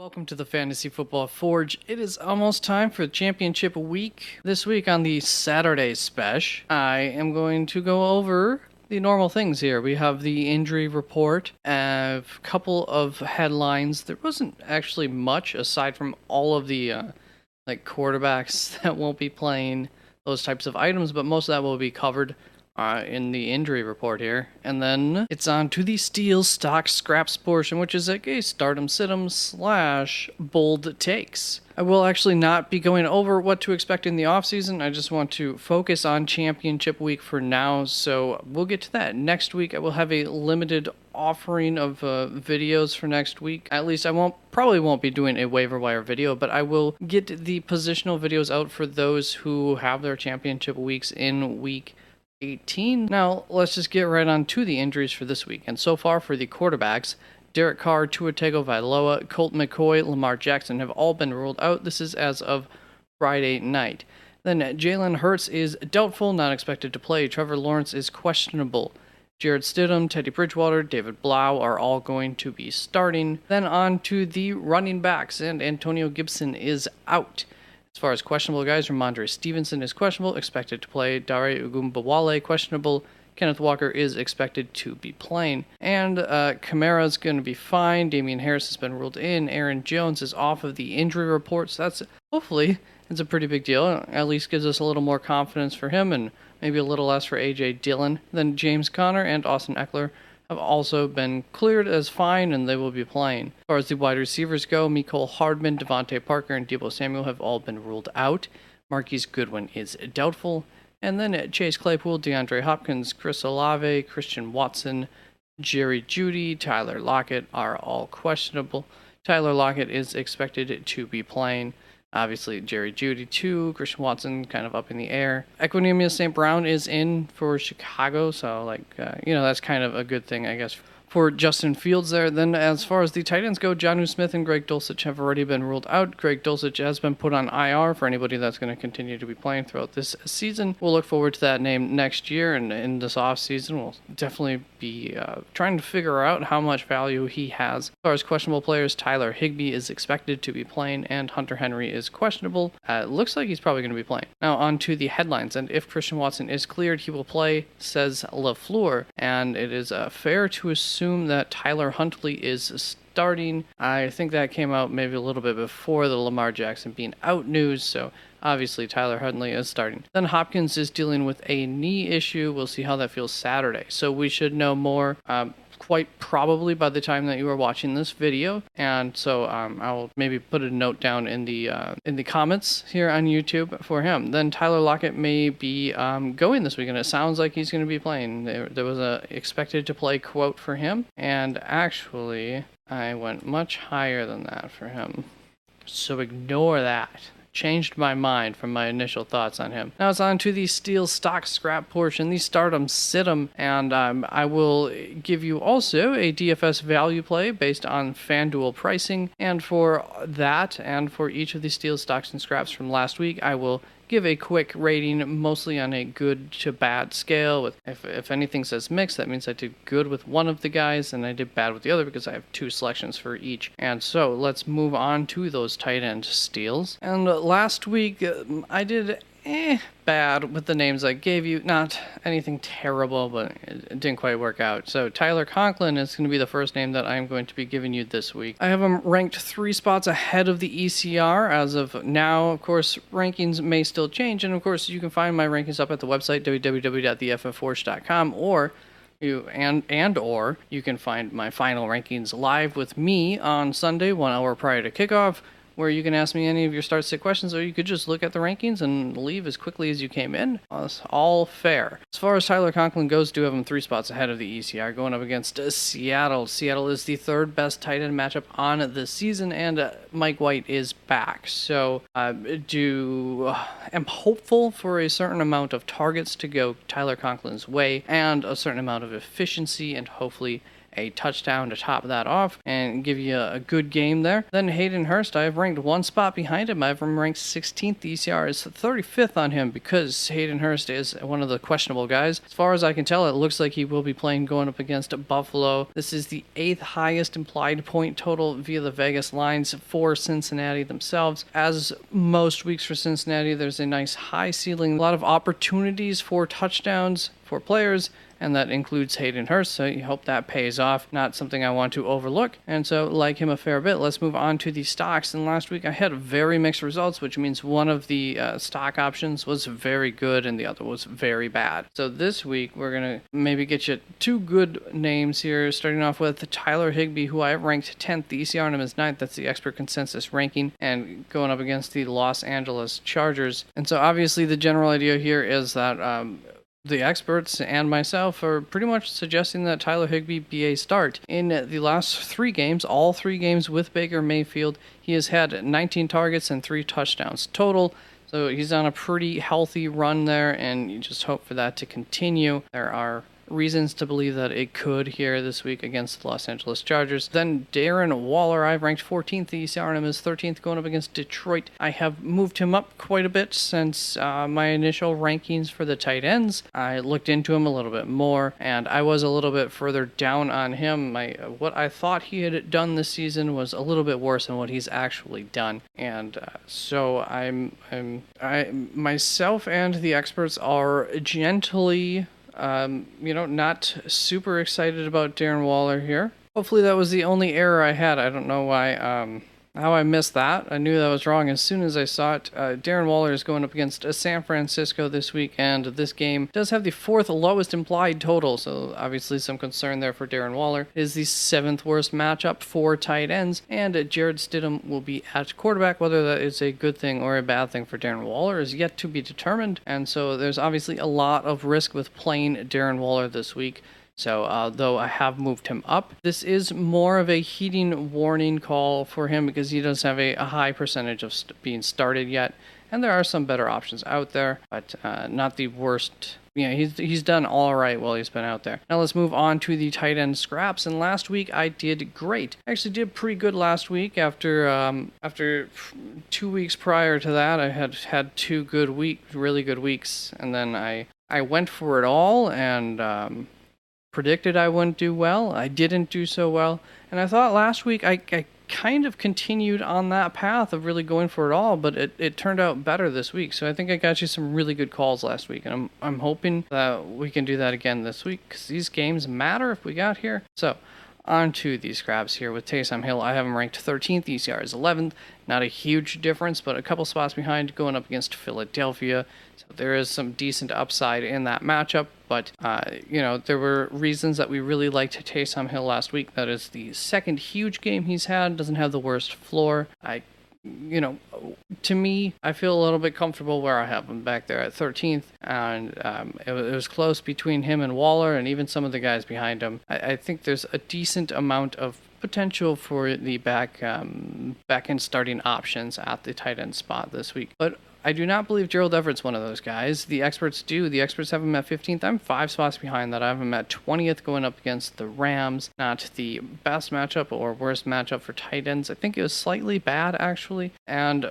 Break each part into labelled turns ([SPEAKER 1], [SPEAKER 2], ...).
[SPEAKER 1] Welcome to the Fantasy Football Forge. It is almost time for championship week. This week on the Saturday Spesh, I am going to go over the normal things here. We have the injury report, a couple of headlines. There wasn't actually much aside from all of the quarterbacks that won't be playing, those types of items, but most of that will be covered in the injury report here. And then it's on to the Steel Stock Scraps portion, which is like a stardom situm / bold takes. I will actually not be going over what to expect in the offseason. I just want to focus on championship week for now, so we'll get to that. Next week I will have a limited offering of videos for next week. At least I probably won't be doing a waiver wire video, but I will get the positional videos out for those who have their championship weeks in week 18. Now, let's just get right on to the injuries for this week. And so far for the quarterbacks, Derek Carr, Tua Tagovailoa, Colt McCoy, Lamar Jackson have all been ruled out. This is as of Friday night. Then Jalen Hurts is doubtful, not expected to play. Trevor Lawrence is questionable. Jared Stidham, Teddy Bridgewater, David Blau are all going to be starting. Then on to the running backs, and Antonio Gibson is out. As far as questionable guys, Ramondre Stevenson is questionable, expected to play. Dare Ogunbowale, questionable. Kenneth Walker is expected to be playing. And Kamara's going to be fine. Damian Harris has been ruled in. Aaron Jones is off of the injury report, so that's hopefully it's a pretty big deal. At least gives us a little more confidence for him and maybe a little less for A.J. Dillon. Then James Conner and Austin Eckler have also been cleared as fine, and they will be playing. As far as the wide receivers go, Mecole Hardman, Devontae Parker, and Deebo Samuel have all been ruled out. Marquise Goodwin is doubtful. And then Chase Claypool, DeAndre Hopkins, Chris Olave, Christian Watson, Jerry Jeudy, Tyler Lockett are all questionable. Tyler Lockett is expected to be playing. Obviously, Jerry Jeudy too. Christian Watson kind of up in the air. Equanimeous St. Brown is in for Chicago, so that's kind of a good thing, I guess, for Justin Fields there. Then as far as the tight ends go, Jonnu Smith and Greg Dulcich have already been ruled out. Greg Dulcich has been put on IR for anybody that's going to continue to be playing throughout this season. We'll look forward to that name next year, and in this offseason, we'll definitely be trying to figure out how much value he has. As far as questionable players, Tyler Higbee is expected to be playing, and Hunter Henry is questionable. It looks like he's probably going to be playing. Now on to the headlines, and if Christian Watson is cleared, he will play, says LaFleur, and it is fair to assume that Tyler Huntley is starting. I think that came out maybe a little bit before the Lamar Jackson being out news, so obviously Tyler Huntley is starting. Then Hopkins is dealing with a knee issue. We'll see how that feels Saturday. So we should know more quite probably by the time that you are watching this video, and so I'll maybe put a note down in the comments here on YouTube for him. Then Tyler Lockett may be going this weekend. It sounds like he's going to be playing. There was a expected to play quote for him, and actually I went much higher than that for him, so ignore that. Changed my mind from my initial thoughts on him. Now it's on to the Steel Stock Scrap portion, the Stardom Situm, and I will give you also a DFS value play based on FanDuel pricing, and for that and for each of the Steel Stocks and Scraps from last week, I will give a quick rating, mostly on a good to bad scale. With if anything says mixed, that means I did good with one of the guys and I did bad with the other, because I have two selections for each. And so let's move on to those tight end steals. And last week I did bad with the names I gave you. Not anything terrible, but it didn't quite work out. So Tyler Conklin is going to be the first name that I'm going to be giving you this week. I have him ranked 3 spots ahead of the ECR as of now. Of course, rankings may still change, and of course you can find my rankings up at the website www.theffforge.com, or you can find my final rankings live with me on Sunday 1 hour prior to kickoff, where you can ask me any of your start sit questions, or you could just look at the rankings and leave as quickly as you came in. It's all fair. As far as Tyler Conklin goes, do have him 3 spots ahead of the ECR, going up against Seattle. Seattle is the 3rd best tight end matchup on the season, and Mike White is back. So I'm hopeful for a certain amount of targets to go Tyler Conklin's way, and a certain amount of efficiency, and hopefully a touchdown to top that off and give you a good game there. Then Hayden Hurst, I have ranked one spot behind him. I have him ranked 16th. The ECR is 35th on him because Hayden Hurst is one of the questionable guys. As far as I can tell, it looks like he will be playing going up against Buffalo. This is the 8th highest implied point total via the Vegas lines for Cincinnati themselves. As most weeks for Cincinnati, there's a nice high ceiling, a lot of opportunities for touchdowns for players, and that includes Hayden Hurst, so you hope that pays off. Not something I want to overlook, and so like him a fair bit. Let's move on to the stocks. And last week I had very mixed results, which means one of the stock options was very good and the other was very bad. So this week we're going to maybe get you two good names here, starting off with Tyler Higbee, who I have ranked 10th. The ECR on him is 9th. That's the expert consensus ranking, and going up against the Los Angeles Chargers. And so obviously the general idea here is that the experts and myself are pretty much suggesting that Tyler Higbee be a start. In the last 3 games, all 3 games with Baker Mayfield, he has had 19 targets and 3 touchdowns total. So he's on a pretty healthy run there, and you just hope for that to continue. There are reasons to believe that it could here this week against the Los Angeles Chargers. Then Darren Waller, I've ranked 14th. The ECR on him is 13th, going up against Detroit. I have moved him up quite a bit since my initial rankings for the tight ends. I looked into him a little bit more, and I was a little bit further down on him. What I thought he had done this season was a little bit worse than what he's actually done, and so I myself and the experts are gently not super excited about Darren Waller here. Hopefully that was the only error I had. I don't know why, how I missed that. I knew that was wrong as soon as I saw it. Darren Waller is going up against San Francisco this week, and this game does have the 4th lowest implied total, so obviously some concern there for Darren Waller. It is the 7th worst matchup for tight ends, and Jared Stidham will be at quarterback. Whether that is a good thing or a bad thing for Darren Waller is yet to be determined, and so there's obviously a lot of risk with playing Darren Waller this week. So, though I have moved him up, this is more of a heating warning call for him because he does have a high percentage of being started yet, and there are some better options out there, but not the worst. Yeah, he's done all right while he's been out there. Now let's move on to the tight end scraps. And last week I did great. I actually did pretty good last week. After 2 weeks prior to that, I had 2 really good weeks, and then I went for it all and predicted I wouldn't do well. I didn't do so well, and I thought last week I kind of continued on that path of really going for it all, but it turned out better this week. So I think I got you some really good calls last week, and I'm hoping that we can do that again this week because these games matter if we got here. So on to these scraps here with Taysom Hill. I have him ranked 13th. ECR is 11th. Not a huge difference, but a couple spots behind, going up against Philadelphia. So there is some decent upside in that matchup. But, there were reasons that we really liked Taysom Hill last week. That is the second huge game he's had. Doesn't have the worst floor. To me, I feel a little bit comfortable where I have him back there at 13th, and it was close between him and Waller and even some of the guys behind him. I think there's a decent amount of potential for the back end starting options at the tight end spot this week. But I do not believe Gerald Everett's one of those guys. The experts do. The experts have him at 15th. I'm 5 spots behind that. I have him at 20th going up against the Rams. Not the best matchup or worst matchup for tight ends. I think it was slightly bad, actually. And,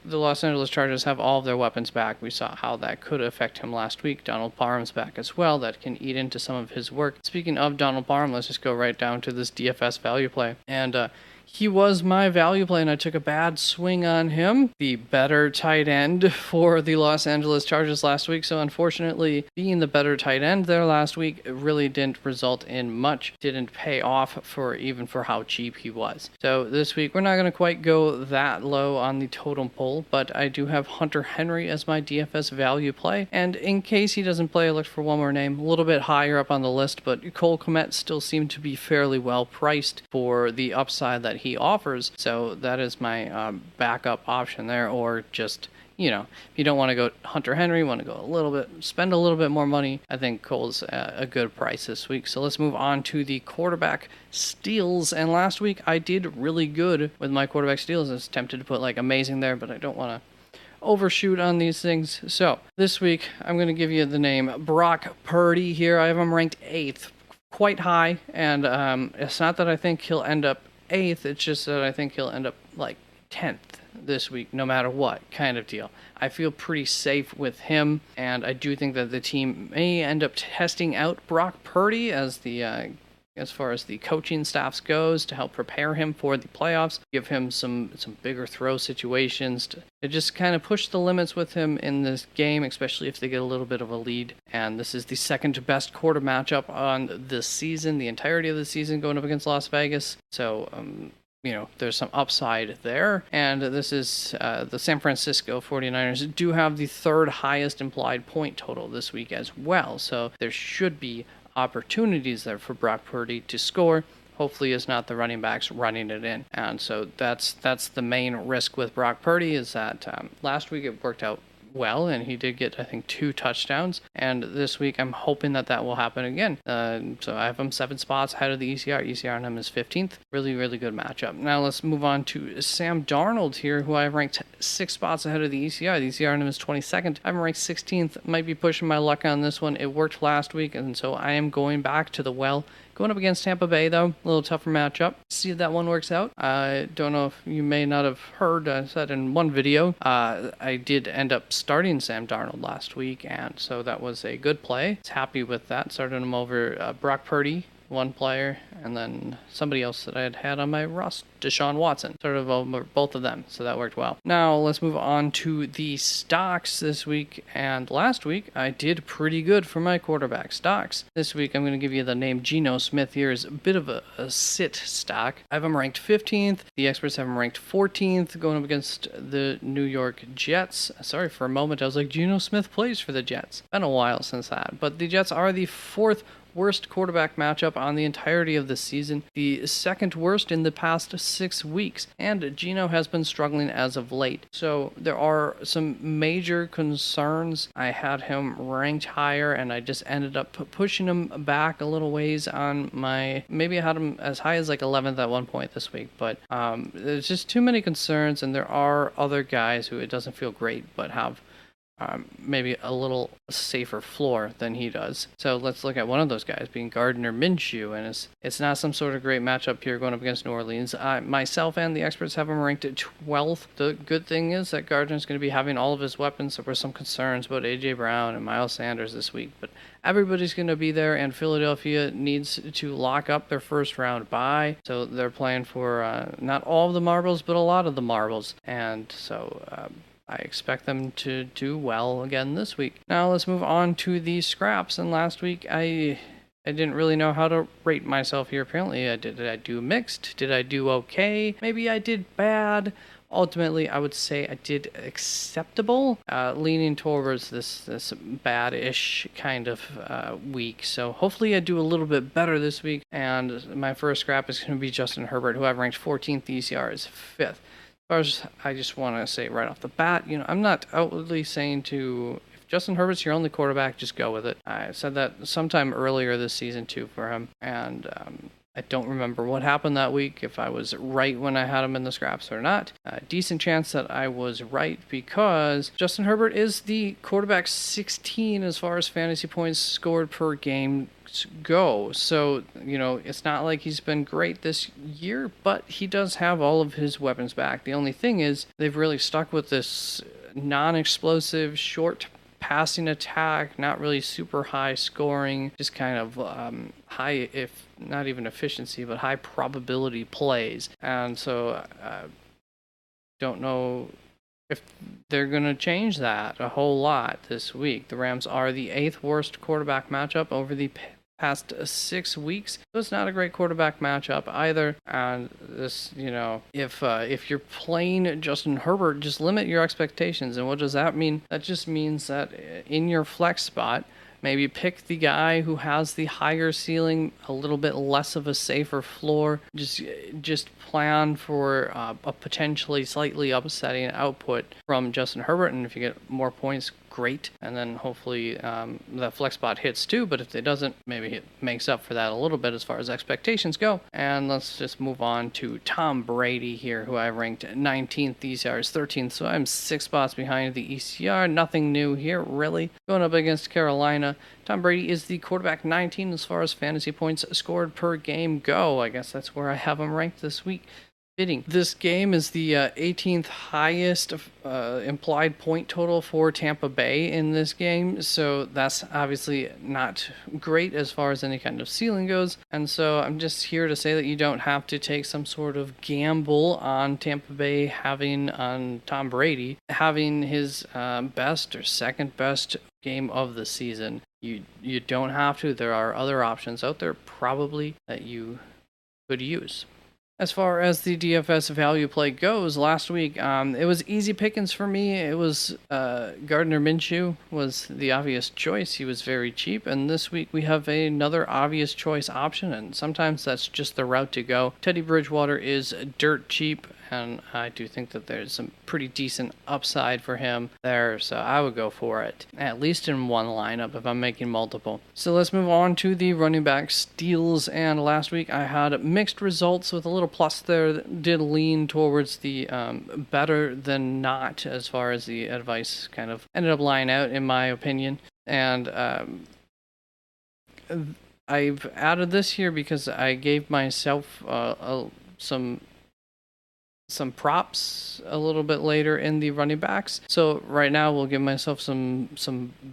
[SPEAKER 1] the Los Angeles Chargers have all of their weapons back. We saw how that could affect him last week. Donald Parham's back as well. That can eat into some of his work. Speaking of Donald Parham, let's just go right down to this DFS value play. And, he was my value play, and I took a bad swing on him, the better tight end for the Los Angeles Chargers last week. So unfortunately, being the better tight end there last week, it really didn't result in much. Didn't pay off for how cheap he was. So this week, we're not going to quite go that low on the totem pole, but I do have Hunter Henry as my DFS value play. And in case he doesn't play, I looked for one more name, a little bit higher up on the list, but Cole Kmet still seemed to be fairly well priced for the upside that he offers. So that is my backup option there, or just, if you don't want to go Hunter Henry, want to go spend a little bit more money, I think Cole's a good price this week. So let's move on to the quarterback steals. And last week I did really good with my quarterback steals. I was tempted to put amazing there, but I don't want to overshoot on these things. So this week I'm going to give you the name Brock Purdy here. I have him ranked 8th. quite high, and it's not that I think he'll end up 8th, it's just that I think he'll end up like 10th this week, no matter what kind of deal. I feel pretty safe with him, and I do think that the team may end up testing out Brock Purdy as far as the coaching staffs goes, to help prepare him for the playoffs, give him some bigger throw situations to just kind of push the limits with him in this game, especially if they get a little bit of a lead. And this is the second best quarter matchup on this season, the entirety of the season, going up against Las Vegas. So there's some upside there. And this is the San Francisco 49ers do have the third highest implied point total this week as well. So there should be opportunities there for Brock Purdy to score. Hopefully it's not the running backs running it in. And so that's the main risk with Brock Purdy, is that last week it worked out well, and he did get, I think, 2 touchdowns. And this week, I'm hoping that will happen again. So I have him 7 spots ahead of the ECR. ECR on him is 15th. Really, really good matchup. Now let's move on to Sam Darnold here, who I have ranked 6 spots ahead of the ECR. The ECR on him is 22nd. I'm ranked 16th. Might be pushing my luck on this one. It worked last week, and so I am going back to the well. Going up against Tampa Bay, though, a little tougher matchup. See if that one works out. I don't know if you may not have heard, I said in one video, I did end up starting Sam Darnold last week, and so that was a good play. Happy with that. Started him over Brock Purdy, one player, and then somebody else that I had on my roster, Deshaun Watson, sort of over both of them, so that worked well. Now let's move on to the stocks this week, and last week I did pretty good for my quarterback stocks. This week I'm going to give you the name Geno Smith here is a bit of a sit stock. I have him ranked 15th, the experts have him ranked 14th, going up against the New York Jets. Sorry, for a moment I was like, Geno Smith plays for the Jets. Been a while since that, but the Jets are the 4th worst quarterback matchup on the entirety of the season, the second worst in the past 6 weeks, and Geno has been struggling as of late. So there are some major concerns. I had him ranked higher, and I just ended up pushing him back a little ways on maybe I had him as high as like 11th at one point this week, but there's just too many concerns, and there are other guys who it doesn't feel great but have maybe a little safer floor than he does. So let's look at one of those guys being Gardner Minshew, and it's not some sort of great matchup here going up against New Orleans. Myself and the experts have him ranked at 12th. The good thing is that Gardner's going to be having all of his weapons. There were some concerns about A.J. Brown and Miles Sanders this week, but everybody's going to be there, and Philadelphia needs to lock up their first round bye. So they're playing for not all of the marbles, but a lot of the marbles. And so I expect them to do well again this week. Now let's move on to the scraps. And last week I didn't really know how to rate myself here. Apparently, did I do mixed? Did I do okay? Maybe I did bad. Ultimately, I would say I did acceptable, leaning towards this bad-ish kind of week. So hopefully I do a little bit better this week. And my first scrap is going to be Justin Herbert, who I've ranked 14th. The ECR is 5th. I just want to say right off the bat, I'm not outwardly saying if Justin Herbert's your only quarterback, just go with it. I said that sometime earlier this season too for him, and I don't remember what happened that week, if I was right when I had him in the scraps or not. Decent chance that I was right, because Justin Herbert is the quarterback 16 as far as fantasy points scored per game go. So, it's not like he's been great this year, but he does have all of his weapons back. The only thing is they've really stuck with this non-explosive, short passing attack, not really super high scoring, just kind of high, if not even efficiency, but high probability plays. And so don't know if they're going to change that a whole lot this week. The Rams are the 8th worst quarterback matchup over the past 6 weeks. So it's not a great quarterback matchup either. And this, if you're playing Justin Herbert, just limit your expectations. And what does that mean? That just means that in your flex spot, maybe pick the guy who has the higher ceiling, a little bit less of a safer floor. Just plan for a potentially slightly upsetting output from Justin Herbert, and if you get more points, great. And then hopefully that flex spot hits too. But if it doesn't, maybe it makes up for that a little bit as far as expectations go. And let's just move on to Tom Brady here, who I ranked 19th. ECR is 13th, so I'm 6 spots behind the ECR. Nothing new here, really. Going up against Carolina. Tom Brady is the quarterback 19 as far as fantasy points scored per game go. I guess that's where I have him ranked this week. Fitting. This game is the 18th highest implied point total for Tampa Bay in this game, so that's obviously not great as far as any kind of ceiling goes. And so I'm just here to say that you don't have to take some sort of gamble on Tampa Bay having on Tom Brady having his best or second best game of the season. You don't have to. There are other options out there probably that you could use. As far as the DFS value play goes, last week it was easy pickings for me. It was Gardner Minshew was the obvious choice. He was very cheap, and this week we have another obvious choice option, and sometimes that's just the route to go. Teddy Bridgewater is dirt cheap, and I do think that there's some pretty decent upside for him there, so I would go for it, at least in one lineup if I'm making multiple. So let's move on to the running back steals, and last week I had mixed results with a little plus there that did lean towards the better than not as far as the advice kind of ended up lying out, in my opinion. And I've added this here because I gave myself some props a little bit later in the running backs. So right now we'll give myself some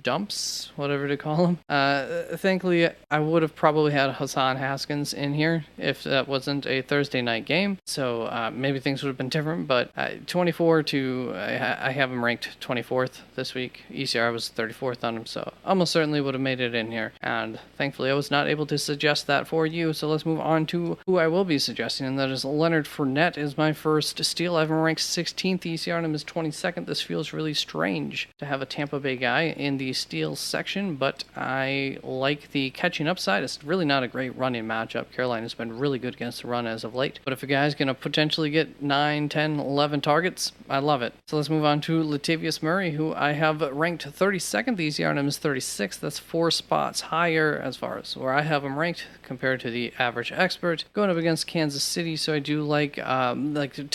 [SPEAKER 1] dumps, whatever to call them. Thankfully, I would have probably had Hassan Haskins in here if that wasn't a Thursday night game. So maybe things would have been different, but 24 to, I have him ranked 24th this week. ECR was 34th on him, so almost certainly would have made it in here. And thankfully I was not able to suggest that for you. So let's move on to who I will be suggesting, and that is Leonard Fournette is my first steal. I have him ranked 16th. ECR on him is 22nd. This feels really strange to have a Tampa Bay guy in the steals section, but I like the catching upside. It's really not a great running matchup. Carolina's been really good against the run as of late, but if a guy's going to potentially get 9, 10, 11 targets, I love it. So let's move on to Latavius Murray, who I have ranked 32nd. The ECR on him is 36th. That's 4 spots higher as far as where I have him ranked compared to the average expert. Going up against Kansas City, so I do like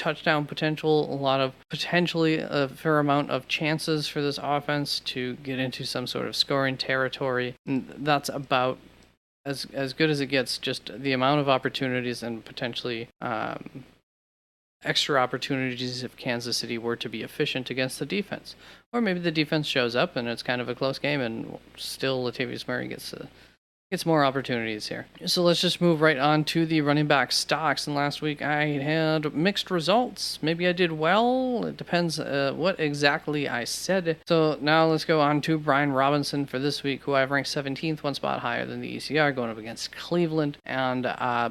[SPEAKER 1] touchdown potential, a lot of potentially a fair amount of chances for this offense to get into some sort of scoring territory. And that's about as good as it gets, just the amount of opportunities and potentially extra opportunities if Kansas City were to be efficient against the defense. Or maybe the defense shows up and it's kind of a close game and still Latavius Murray gets more opportunities here. So let's just move right on to the running back stocks. And last week I had mixed results. Maybe I did well. It depends what exactly I said. So now let's go on to Brian Robinson for this week, who I've ranked 17th, 1 spot higher than the ECR, going up against Cleveland. And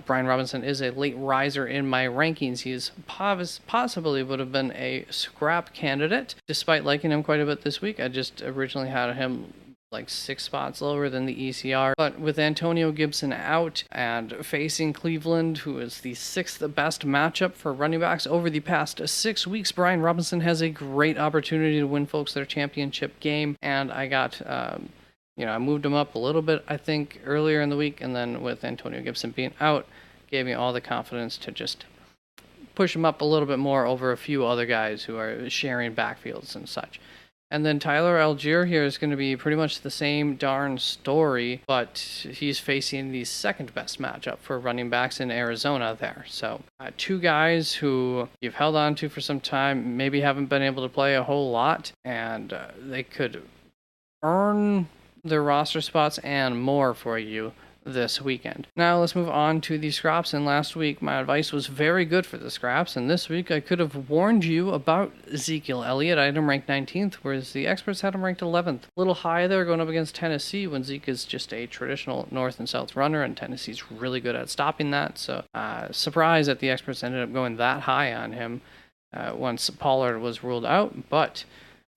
[SPEAKER 1] Brian Robinson is a late riser in my rankings. He's possibly would have been a scrap candidate, despite liking him quite a bit this week. I just originally had him like 6 spots lower than the ECR. But with Antonio Gibson out and facing Cleveland, who is the 6th best matchup for running backs over the past 6 weeks, Brian Robinson has a great opportunity to win folks their championship game. And I got, I moved him up a little bit, I think, earlier in the week. And then with Antonio Gibson being out, gave me all the confidence to just push him up a little bit more over a few other guys who are sharing backfields and such. And then Tyler Algier here is going to be pretty much the same darn story, but he's facing the 2nd best matchup for running backs in Arizona there. So 2 guys who you've held on to for some time, maybe haven't been able to play a whole lot, and they could earn their roster spots and more for you this weekend. Now let's move on to the scraps. And last week my advice was very good for the scraps, and this week I could have warned you about Ezekiel Elliott. I had him ranked 19th, whereas the experts had him ranked 11th. A little high there going up against Tennessee when Zeke is just a traditional north and south runner, and Tennessee's really good at stopping that. So surprised that the experts ended up going that high on him once Pollard was ruled out, but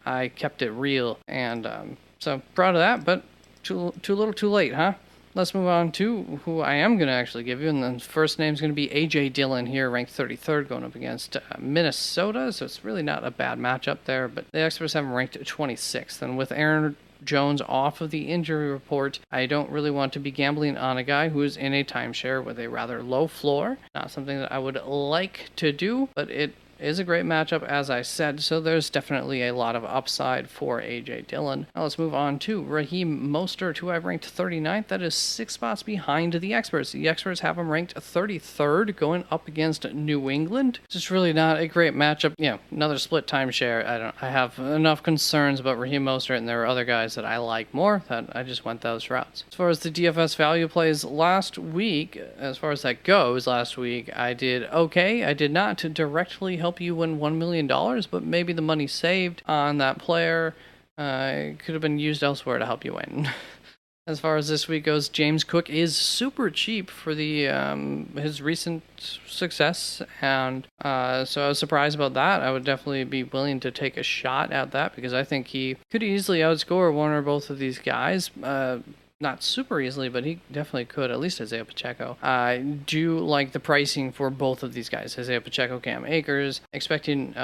[SPEAKER 1] I kept it real, and so proud of that, but too little too late, huh? let's move on to who I am going to actually give you. And the first name is going to be A.J. Dillon here, ranked 33rd, going up against Minnesota. So it's really not a bad matchup there, but the experts have him ranked 26th. And with Aaron Jones off of the injury report, I don't really want to be gambling on a guy who is in a timeshare with a rather low floor. Not something that I would like to do, but it is a great matchup, as I said, so there's definitely a lot of upside for A.J. Dillon. Now let's move on to Raheem Mostert, who I've ranked 39th. That is 6 spots behind the experts. The experts have him ranked 33rd, going up against New England. It's just really not a great matchup. Another split timeshare. I have enough concerns about Raheem Mostert, and there are other guys that I like more, that I just went those routes. As far as the DFS value plays last week, as far as that goes, last week I did okay. I did not directly help you win $1 million, but maybe the money saved on that player could have been used elsewhere to help you win. As far as this week goes, James Cook is super cheap for the his recent success, and so I was surprised about that. I would definitely be willing to take a shot at that because I think he could easily outscore one or both of these guys. Not super easily, but he definitely could, at least Isaiah Pacheco. I do like the pricing for both of these guys, Isaiah Pacheco, Cam Akers. Expecting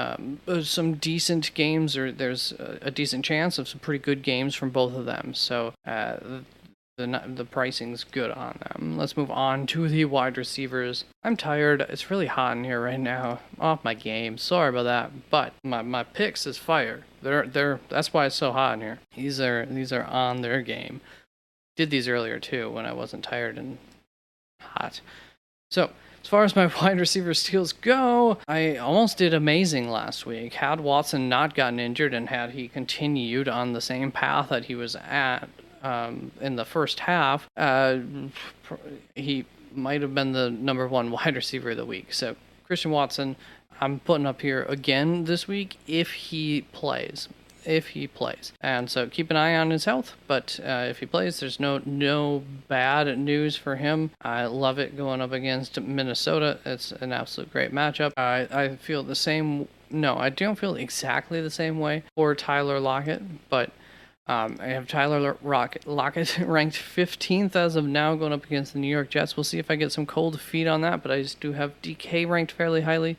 [SPEAKER 1] some decent games, or there's a decent chance of some pretty good games from both of them. So the pricing's good on them. Let's move on to the wide receivers. I'm tired. It's really hot in here right now. Off my game. Sorry about that. But my picks is fire. That's why it's so hot in here. These are on their game. Did these earlier too when I wasn't tired and hot. So as far as my wide receiver steals go, I almost did amazing last week. Had Watson not gotten injured and had he continued on the same path that he was at in the first half, he might have been the number one wide receiver of the week. So Christian Watson, I'm putting up here again this week if he plays. And so keep an eye on his health, but if he plays, there's no bad news for him. I love it going up against Minnesota. It's an absolute great matchup. I feel the same. No, I don't feel exactly the same way for Tyler Lockett, but I have Tyler Lockett ranked 15th as of now, going up against the New York Jets. We'll see if I get some cold feet on that, but I just do have DK ranked fairly highly.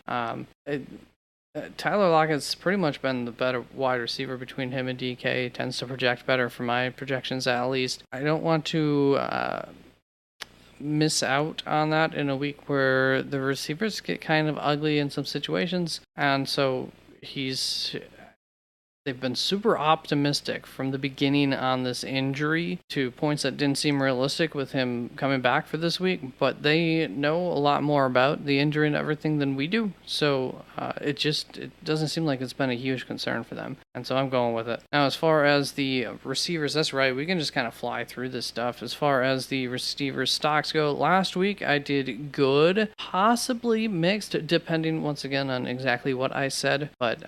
[SPEAKER 1] Tyler Lockett's pretty much been the better wide receiver between him and DK. Tends to project better for my projections, at least. I don't want to miss out on that in a week where the receivers get kind of ugly in some situations, and so they've been super optimistic from the beginning on this injury to points that didn't seem realistic with him coming back for this week, but they know a lot more about the injury and everything than we do, so it doesn't seem like it's been a huge concern for them, and so I'm going with it. Now, as far as the receivers, that's right, we can just kind of fly through this stuff. As far as the receiver stocks go, last week I did good, possibly mixed, depending once again on exactly what I said, but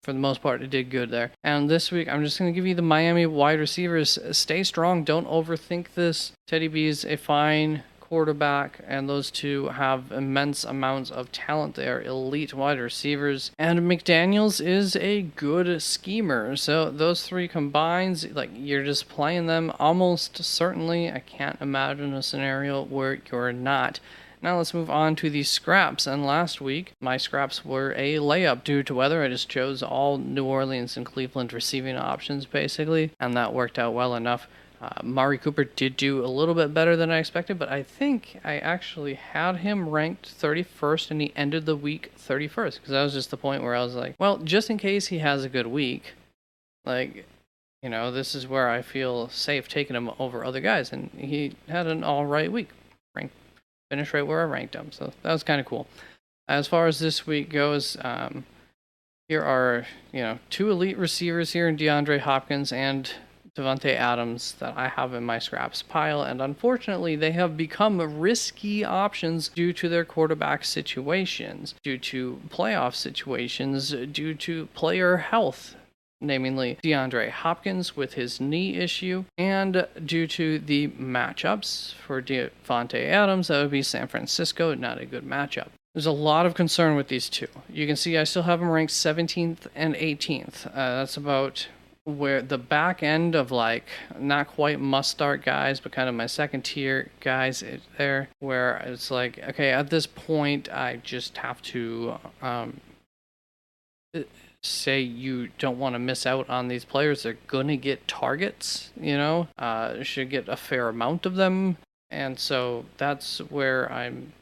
[SPEAKER 1] for the most part, it did good there. And this week, I'm just going to give you the Miami wide receivers. Stay strong. Don't overthink this. Teddy B is a fine quarterback, and those two have immense amounts of talent. They are elite wide receivers. And McDaniels is a good schemer. So those three combined, like, you're just playing them almost certainly. I can't imagine a scenario where you're not. Now let's move on to the scraps. And last week, my scraps were a layup due to weather. I just chose all New Orleans and Cleveland receiving options, basically, and that worked out well enough. Mari Cooper did do a little bit better than I expected, but I think I actually had him ranked 31st, and he ended the week 31st, because that was just the point where I was like, well, just in case he has a good week, this is where I feel safe taking him over other guys, and he had an all right week. Finish right where I ranked him, so that was kind of cool. As far as this week goes, here are two elite receivers here in DeAndre Hopkins and Davante Adams that I have in my scraps pile, and unfortunately they have become risky options due to their quarterback situations, due to playoff situations, due to player health. Namely DeAndre Hopkins with his knee issue, and due to the matchups for Davante Adams, that would be San Francisco, not a good matchup. There's a lot of concern with these two. You can see I still have them ranked 17th and 18th. That's about where the back end of like not quite must start guys, but kind of my second tier guys there, where it's like, okay, at this point, I just have to say you don't want to miss out on these players. They're gonna get targets, should get a fair amount of them, and so that's where I'm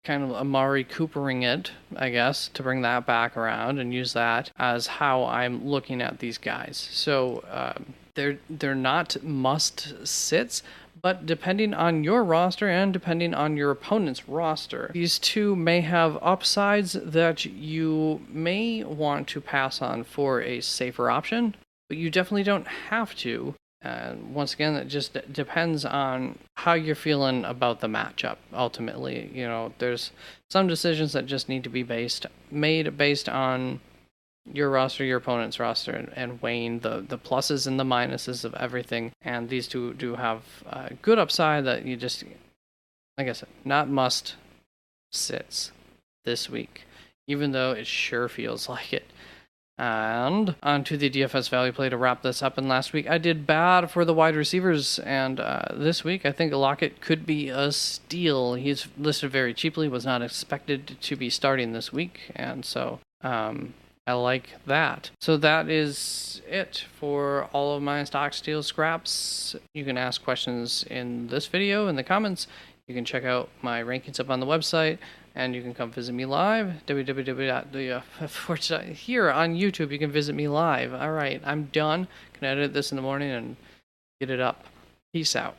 [SPEAKER 1] kind of Amari Coopering it, I guess, to bring that back around and use that as how I'm looking at these guys. So they're not must sits, but depending on your roster and depending on your opponent's roster, these two may have upsides that you may want to pass on for a safer option, but you definitely don't have to. And once again, it just depends on how you're feeling about the matchup. Ultimately, there's some decisions that just need to be made based on your roster, your opponent's roster, and weighing the pluses and the minuses of everything. And these two do have good upside that you just, like I said, not must sits this week, even though it sure feels like it. And onto the DFS value play to wrap this up. And last week I did bad for the wide receivers, and this week I think Lockett could be a steal. He's listed very cheaply, was not expected to be starting this week, and so I like that. So that is it for all of my stock steal scraps. You can ask questions in this video in the comments. You can check out my rankings up on the website, and you can come visit me live. Here on YouTube, you can visit me live. All right, I'm done. Can edit this in the morning and get it up. Peace out.